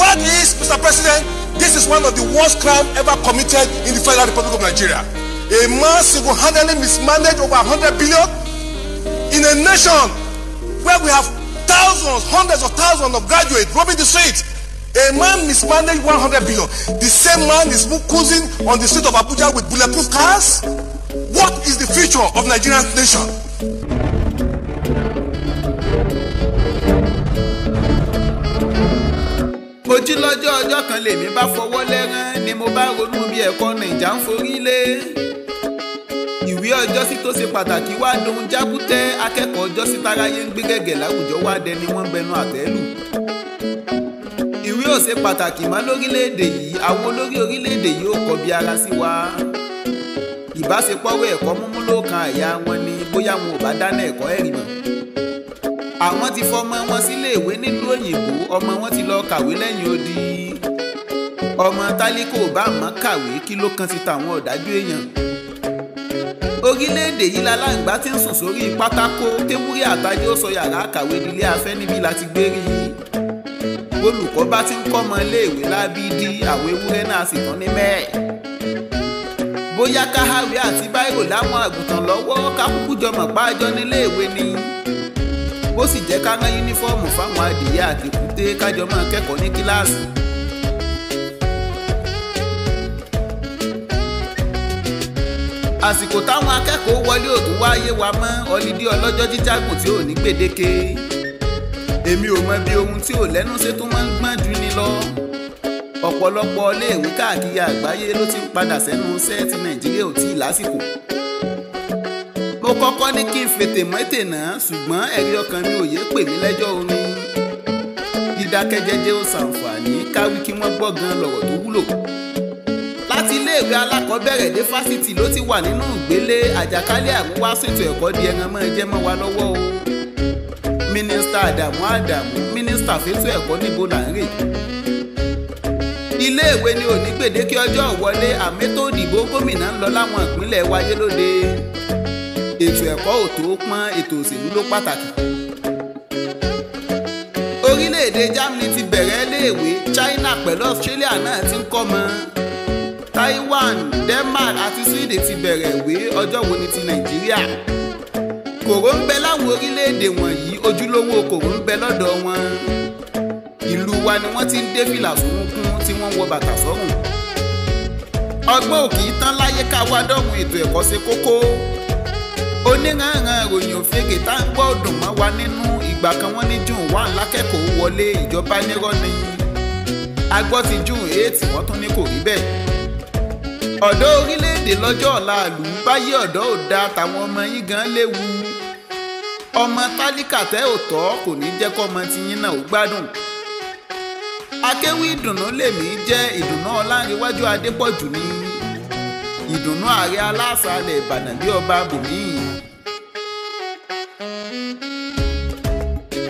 fact is, Mr. President, this is one of the worst crimes ever committed in the Federal Republic of Nigeria. A man single-handedly mismanaged over 100 billion in a nation where we have thousands, hundreds of thousands of graduates roaming the streets. A man mismanaged 100 billion. The same man is cruising on the street of Abuja with bulletproof cars. What is the future of Nigerian nation? Ojú lọ́jọ́ ọjọ́ kan lèmi bá fọwọ́ lẹ́rán ni mo bá ronú bí ẹ̀kọ́ Nàìjà ń forí lé. Ìwé ọjọ́sí tó ṣe pàtàkì wá dohun jábútẹ́, akẹ́kọ̀ọ́ ọjọ́sí táráyé ń gbé gẹ̀gẹ̀ láwùjọ wá dẹni wọ́n ń bẹnu àtẹ́lù. Ìwé ò ṣe pàtàkì mọ́ lórílẹ̀‐èdè yìí, àwọn olórí orílẹ̀‐èdè yìí ò kọbi ara sí wa. Ìbáṣepọ̀wé ẹ̀kọ́ múmú ló kan àyà wọn ni bóyá wọn ò bá dáná ẹ̀kọ́ ẹ̀rì mọ́. Àwọn ti fọmọ wọn sílé ìwé nílùú òyìnbó, ọmọ wọn ti lọ kàwé lẹ́yìn odi. Ọmọ tálíkò bá mọ́ kàwé, kí ló kan ti tàwọn ọ̀dájú èèyàn. Orílẹ̀-èdè yìí lálàǹgbá ti ń sùn sórí pátákó, kéwúrẹ́ àtàjẹ́ ó sọ yàrá kàwé nílé afẹ́ níbí láti gbé rí. Olùkọ́ bá ti ń kọ́mọ iléèwé lábídí, àwọn ewúrẹ́ náà sì tán ní mẹ́ẹ̀. Bóyá káháwé àti báírò láwọn àgùntàn lọ́wọ́, kákúkú jọmọ̀ pájọ níléèwé ni. Bó sì jẹ́ ká ná yúnífọ́ọ̀mù fáwọn adìyẹ àti èkúté kájọ máa kẹ́kọ̀ọ́ ní kíláàsì. Àsìkò táwọn akẹ́kọ̀ọ́ wọlé ò tún wáyé wa mọ́, ọlídé ọlọ́jọ́ jíjágùn tí ò ní gbèdéke. Èmi ò mọ bí ohun tí ò lẹ́nu ṣe tó máa ń gbọ́n jù ni lọ. Ọ̀pọ̀lọpọ̀ iléèwé káàkiri àgbáyé ló ti ń padà sẹ́nu iṣẹ́ tí Nàìjíríà ò tí ì lásìkò. Mo kọ́kọ́ ní kí n fètè mọ́ ètè náà, ṣùgbọ́n ẹ̀rí ọkàn mi ò yé pè mí lẹ́jọ́ orin. Dídákẹ́jẹ́jẹ́ ó ṣàǹfààní, káwí kí wọ́n gbọ́ gan lọ̀rọ̀ tó wúlò. Láti iléèwé alákọ̀ọ́bẹ̀rẹ̀ dé fásitì ló ti wà nínú ìgbélé, àjàkálẹ̀ àrùn wá ṣètò ẹ̀kọ́ di ẹran mọ́ ẹjẹ́ mọ́ wa lọ́wọ́ o. Mínísítà Àdàmú mínísítà fétò ẹ̀kọ́ níbo là ń rè. Iléèwé ni ò ní gbèdéke ọjọ́ ìwọlé, àmẹ́tò ìdìbò gómìnà ń lọ láwọn ìpínlẹ̀ wáyé lóde. Ètò ẹ̀kọ́ ò tó pọ́n, ètò òṣèlú ló pàtàkì. Orílẹ̀-èdè Germany ti bẹ̀rẹ̀ iléèwé, China pẹ̀lú Australia náà ti ń kọ́mọ. Taiwan, Denmark àti Sweden ti bẹ̀rẹ̀ ìwé, ọjọ́ wo ni ti Nàìjíríà? Kòró ń bẹ láwọn orílẹ̀-èdè wọ̀nyí, ojúlówó kòró ń bẹ lọ́dọ̀ wọn. Ìlú wa ni wọ́n ti ń dé fìlà sunkún tí wọ́n ń wọ bàtà sọ́rùn. Ọgbọ́n ò kì í tán láyé ká wá dọ́rùn ètò ẹ̀kọ́ ṣe kókó. Oníranran ìròyìn òfegè tá ń gbọ́ dùn mọ́ wa nínú. Ìgbà kan wọ́n ní June 1 lákẹ́kọ̀ọ́ wọlé, ìjọba nírọ́ ni. Agbọ́ ti June 8 wọ́n tún ní kò rí bẹ́ẹ̀. Ọ̀dọ́ orílẹ̀-èdè lọ́jọ́ ọ̀la àlù, báyé ọ̀dọ́ ò da tàwọn ọmọ yín gan léwu. Ọmọ tálíkà tẹ́ ò tọ́ kò ní jẹ́ kọ́mọ tiyín náà ó gbádùn. Akéwì ìdùnnú lèmi jẹ́, ìdùnnú Ọlánrewájú Adépọ̀jù ni. Ìdùnnú ààrẹ aláṣà ilẹ̀ Ìbàdàn bí ọba bòmíì.